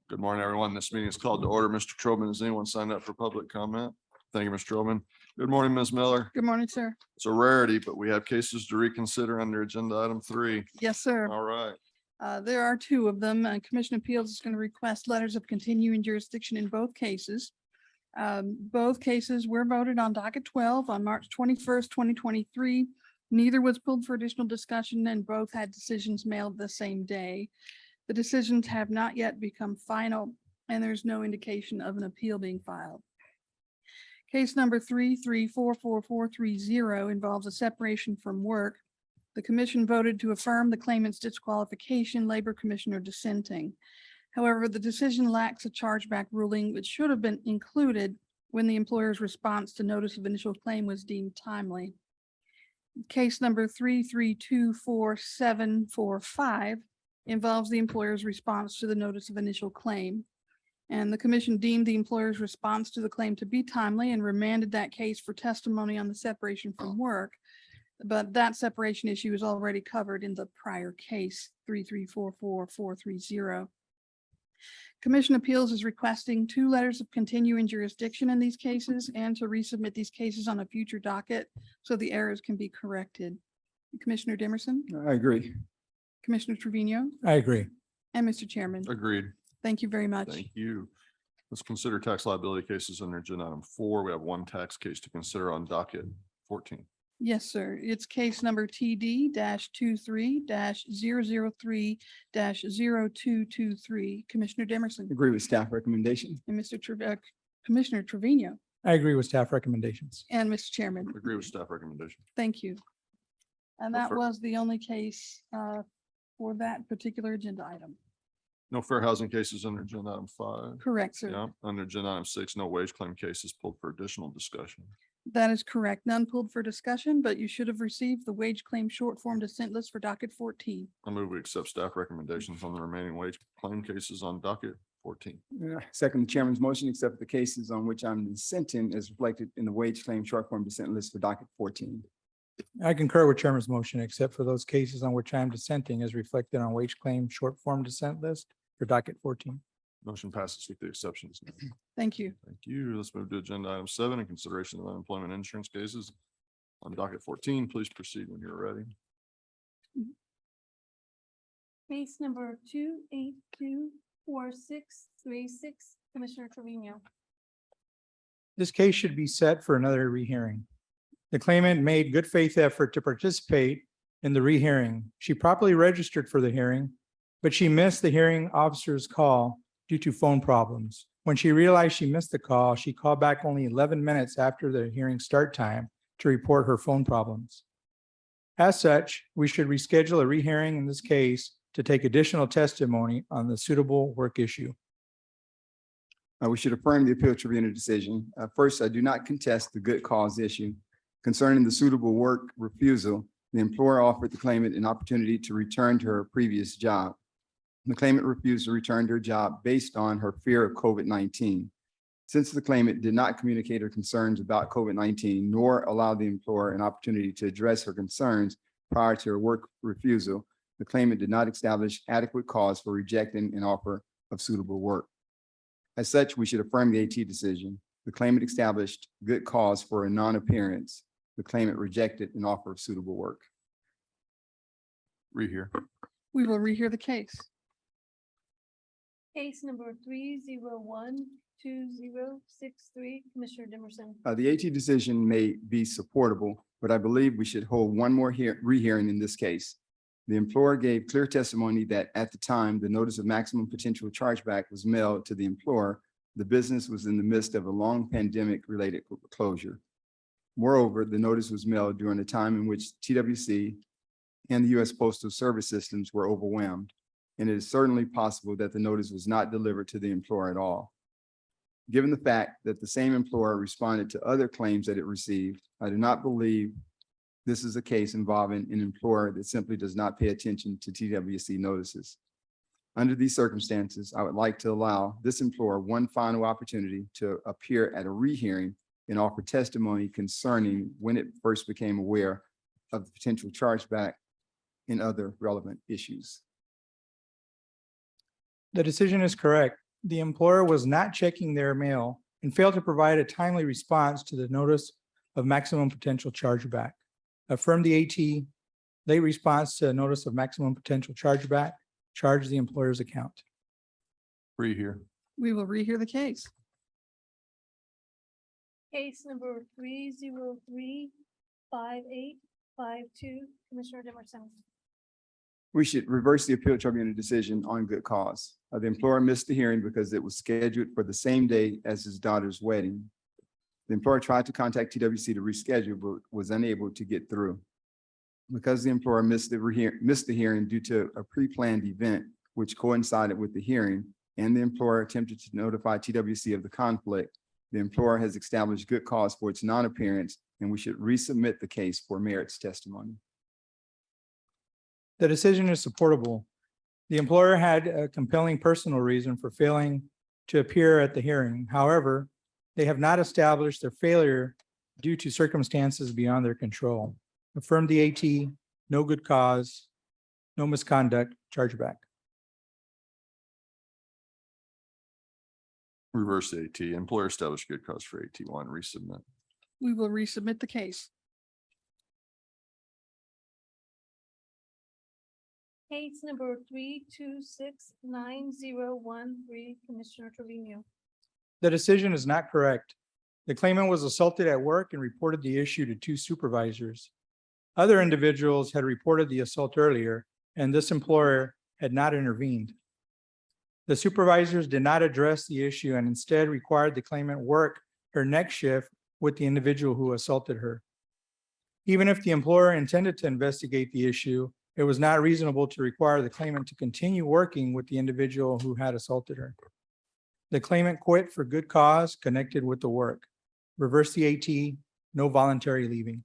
Good morning, everyone. This meeting is called to order. Mr. Trobin, has anyone signed up for public comment? Thank you, Mr. Trobin. Good morning, Ms. Miller. Good morning, sir. It's a rarity, but we have cases to reconsider under agenda item 3. Yes, sir. All right. There are 2 of them. Commission Appeals is going to request letters of continuing jurisdiction in both cases. Both cases were voted on docket 12 on March 21st, 2023. Neither was pulled for additional discussion and both had decisions mailed the same day. The decisions have not yet become final and there's no indication of an appeal being filed. Case number 3344430 involves a separation from work. The commission voted to affirm the claimant's disqualification, labor commissioner dissenting. However, the decision lacks a chargeback ruling, which should have been included when the employer's response to notice of initial claim was deemed timely. Case number 3324745 involves the employer's response to the notice of initial claim. And the commission deemed the employer's response to the claim to be timely and remanded that case for testimony on the separation from work. But that separation issue is already covered in the prior case, 3344430. Commission Appeals is requesting 2 letters of continuing jurisdiction in these cases and to resubmit these cases on a future docket so the errors can be corrected. Commissioner Dimerson, I agree. Commissioner Trevino, I agree. and Mr. Chairman. Agreed. Thank you very much. Thank you. Let's consider tax liability cases under agenda item 4. We have 1 tax case to consider on docket 14. Yes, sir. It's case number TD-23-003-0223. Commissioner Dimerson Agree with staff recommendation. and Commissioner Trevino I agree with staff recommendations. and Mr. Chairman. Agree with staff recommendation. Thank you. And that Prefer- was the only case for that particular agenda item. No fair housing cases under agenda item 5. Correct, sir. Yeah, under agenda item 6, no wage claim cases pulled for additional discussion. That is correct. None pulled for discussion, but you should have received the wage claim short form dissent list for docket 14. I move we accept staff recommendations on the remaining wage claim cases on docket 14. Second the chairman's motion, except the cases on which I'm dissenting as reflected in the wage claim short form dissent list for docket 14. I concur with chairman's motion, except for those cases on which I am dissenting as reflected on wage claim short form dissent list for docket 14. Motion passes with the exceptions. Thank you. Thank you. Let's move to agenda item 7 in consideration of unemployment insurance cases. On docket 14, please proceed when you're ready. Case number 2824636, Commissioner Trevino. This case should be set for another rehearing. The claimant made good faith effort to participate in the rehearing. She properly registered for the hearing, but she missed the hearing officer's call due to phone problems. When she realized she missed the call, she called back only 11 minutes after the hearing start time to report her phone problems. As such, we should reschedule a rehearing in this case to take additional testimony on the suitable work issue. We should affirm the appeal tribunal decision. First, I do not contest the good cause issue. Concerning the suitable work refusal, the employer offered the claimant an opportunity to return to her previous job. The claimant refused to return to her job based on her fear of COVID-19. Since the claimant did not communicate her concerns about COVID-19, nor allow the employer an opportunity to address her concerns prior to her work refusal, the claimant did not establish adequate cause for rejecting an offer of suitable work. As such, we should affirm the AT decision. The claimant established good cause for a non-appearance. The claimant rejected an offer of suitable work. Rehear. We will rehear the case. Case number 3012063, Commissioner Dimerson. The AT decision may be supportable, but I believe we should hold one more rehearing in this case. The employer gave clear testimony that at the time the notice of maximum potential chargeback was mailed to the employer, the business was in the midst of a long pandemic-related closure. Moreover, the notice was mailed during a time in which TWC and the U.S. Postal Service systems were overwhelmed, and it is certainly possible that the notice was not delivered to the employer at all. Given the fact that the same employer responded to other claims that it received, I do not believe this is a case involving an employer that simply does not pay attention to TWC notices. Under these circumstances, I would like to allow this employer one final opportunity to appear at a rehearing and offer testimony concerning when it first became aware of the potential chargeback and other relevant issues. The decision is correct. the employer was not checking their mail and failed to provide a timely response to the notice of maximum potential chargeback. Affirm the AT, late response to a notice of maximum potential chargeback, charge the employer's account. Rehear. We will rehear the case. Case number 3035852, Commissioner Dimerson. We should reverse the appeal tribunal decision on good cause. The employer missed the hearing because it was scheduled for the same day as his daughter's wedding. The employer tried to contact TWC to reschedule, but was unable to get through. Because the employer missed the hearing due to a pre-planned event which coincided with the hearing, and the employer attempted to notify TWC of the conflict, the employer has established good cause for its non-appearance, and we should resubmit the case for merits testimony. The decision is supportable. The employer had a compelling personal reason for failing to appear at the hearing. However, they have not established their failure due to circumstances beyond their control. Affirm the AT, no good cause, no misconduct, chargeback. Reverse the AT. Employer established good cause for AT1. Resubmit. We will resubmit the case. Case number 3269013, Commissioner Trevino. The decision is not correct. The claimant was assaulted at work and reported the issue to 2 supervisors. Other individuals had reported the assault earlier, and this employer had not intervened. The supervisors did not address the issue and instead required the claimant work her next shift with the individual who assaulted her. Even if the employer intended to investigate the issue, it was not reasonable to require the claimant to continue working with the individual who had assaulted her. The claimant quit for good cause connected with the work. Reverse the AT, no voluntary leaving.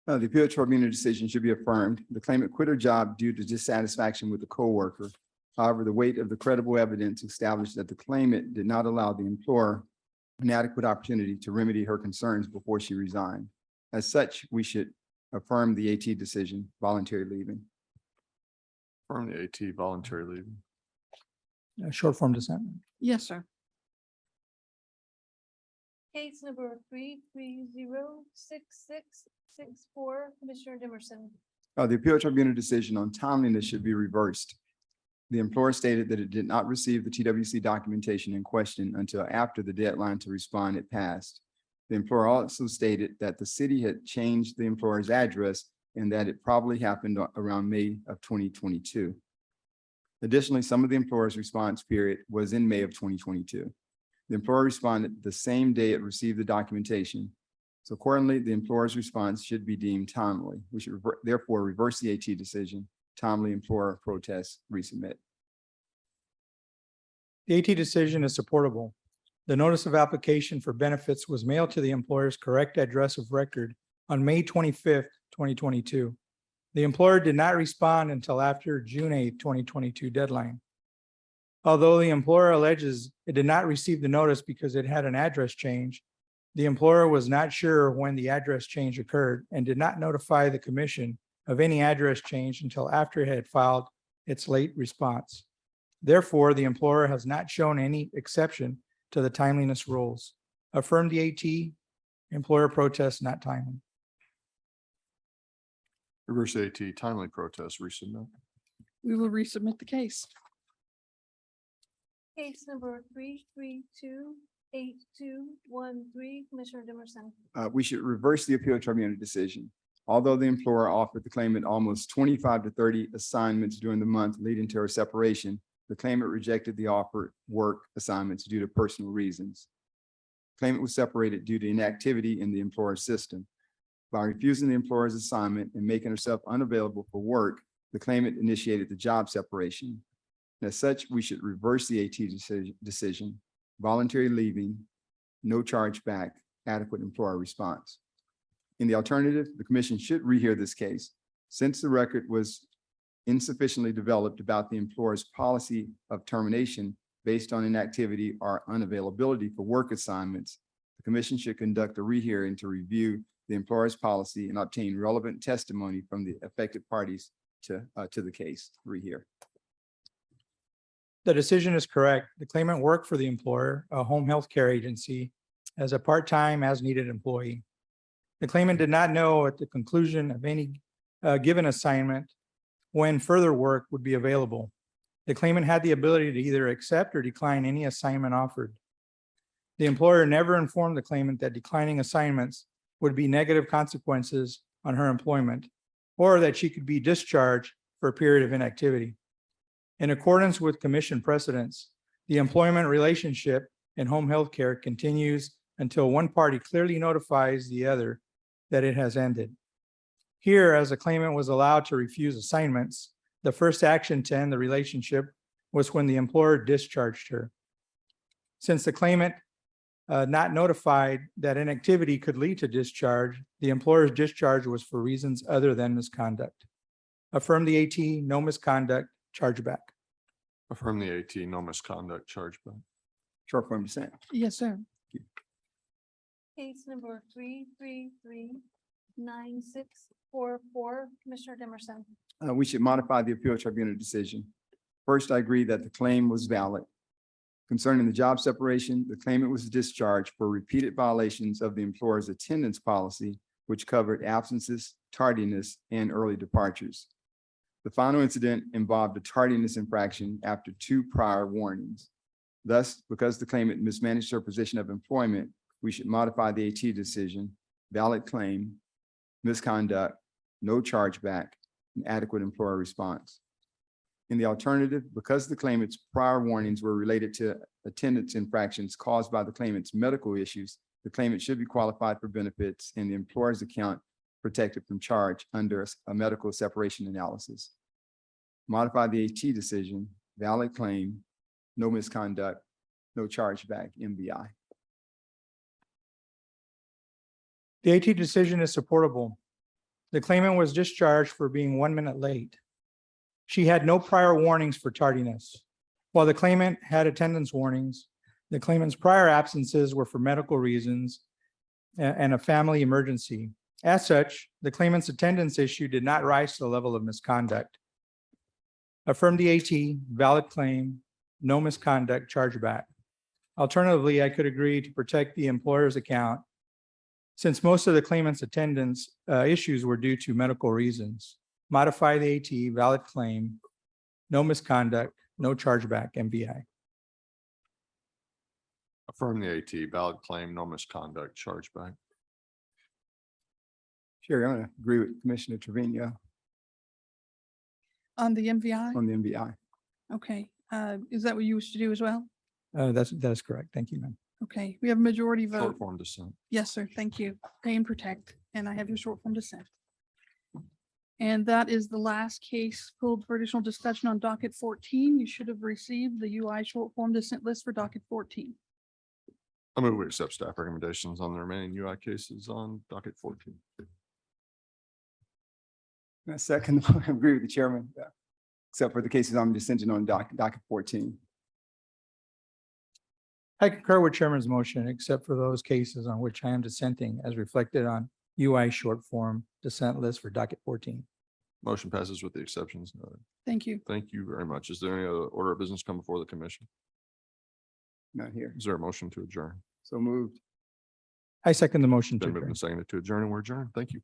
The appeal tribunal decision should be affirmed. The claimant quit her job due to dissatisfaction with the coworker. However, the weight of the credible evidence established that the claimant did not allow the employer an adequate opportunity to remedy her concerns before she resigned. As such, we should affirm the AT decision, voluntary leaving. Affirm the AT. Voluntary leaving. Short form dissent. Yes, sir. Case number 3306664, Commissioner Dimerson. The appeal tribunal decision on timeliness should be reversed. The employer stated that it did not receive the TWC documentation in question until after the deadline to respond had passed. The employer also stated that the city had changed the employer's address and that it probably happened around May of 2022. Additionally, some of the employer's response period was in May of 2022. The employer responded the same day it received the documentation. So accordingly, the employer's response should be deemed timely. We should therefore reverse the AT decision. Timely employer protest, resubmit. The AT decision is supportable. The notice of application for benefits was mailed to the employer's correct address of record on May 25th, 2022. The employer did not respond until after June 8th, 2022 deadline. Although the employer alleges it did not receive the notice because it had an address change, the employer was not sure when the address change occurred and did not notify the commission of any address change until after it had filed its late response. Therefore, the employer has not shown any exception to the timeliness rules. Affirm the AT, employer protest not timely. Reverse AT. Timely protest. Resubmit. We will resubmit the case. Case number 3328213, Commissioner Dimerson. We should reverse the appeal tribunal decision. Although the employer offered the claimant almost 25 to 30 assignments during the month leading to her separation, the claimant rejected the offered work assignments due to personal reasons. The claimant was separated due to inactivity in the employer's system. By refusing the employer's assignment and making herself unavailable for work, the claimant initiated the job separation. As such, we should reverse the AT decision, voluntary leaving, no chargeback, adequate employer response. In the alternative, the commission should rehear this case. Since the record was insufficiently developed about the employer's policy of termination based on inactivity or unavailability for work assignments, the commission should conduct a rehearing to review the employer's policy and obtain relevant testimony from the affected parties to the case. Rehear. The decision is correct. The claimant worked for the employer, a home health care agency, as a part-time as-needed employee. The claimant did not know at the conclusion of any given assignment when further work would be available. The claimant had the ability to either accept or decline any assignment offered. The employer never informed the claimant that declining assignments would be negative consequences on her employment, or that she could be discharged for a period of inactivity. In accordance with commission precedents, the employment relationship in home health care continues until one party clearly notifies the other that it has ended. Here, as the claimant was allowed to refuse assignments, the first action to end the relationship was when the employer discharged her. Since the claimant not notified that inactivity could lead to discharge, the employer's discharge was for reasons other than misconduct. Affirm the AT, no misconduct, chargeback. Affirm the AT, no misconduct, chargeback. Short form dissent. Yes, sir. Case number 3339644, Commissioner Dimerson. We should modify the appeal tribunal decision. First, I agree that the claim was valid. Concerning the job separation, the claimant was discharged for repeated violations of the employer's attendance policy, which covered absences, tardiness, and early departures. The final incident involved a tardiness infraction after 2 prior warnings. Thus, because the claimant mismanaged her position of employment, we should modify the AT decision, valid claim, misconduct, no chargeback, and adequate employer response. In the alternative, because the claimant's prior warnings were related to attendance infractions caused by the claimant's medical issues, the claimant should be qualified for benefits and the employer's account protected from charge under a medical separation analysis. Modify the AT decision, valid claim, no misconduct, no chargeback, MVI. The AT decision is supportable. The claimant was discharged for being 1 minute late. She had no prior warnings for tardiness. While the claimant had attendance warnings, the claimant's prior absences were for medical reasons and a family emergency. As such, the claimant's attendance issue did not rise to the level of misconduct. Affirm the AT, valid claim, no misconduct, chargeback. Alternatively, I could agree to protect the employer's account since most of the claimant's attendance issues were due to medical reasons. Modify the AT, valid claim, no misconduct, no chargeback, MVI. Affirm the AT, valid claim, no misconduct, chargeback. Sure, I'm going to agree with Commissioner Trevino On the MVI? on the MVI. Okay. Is that what you wish to do as well? That is correct. Thank you, ma'am. Okay, we have a majority Short vote. form dissent. Yes, sir. Thank you. Pay and protect. And I have your short form dissent. And that is the last case pulled for additional discussion on docket 14. You should have received the UI short form dissent list for docket 14. I move we accept staff recommendations on the remaining UI cases on docket 14. A second, I agree with the chairman, except for the cases I'm dissenting on docket 14. I concur with Chairman's motion, except for those cases on which I am dissenting as reflected on UI short form dissent list for docket 14. Motion passes with the exceptions noted. Thank you. Thank you very much. Is there any other order of business come before the commission? Not here. Is there a motion to adjourn? So moved. I second the motion to Been moved adjourn. and seconded to adjourn, and we're adjourned. Thank you.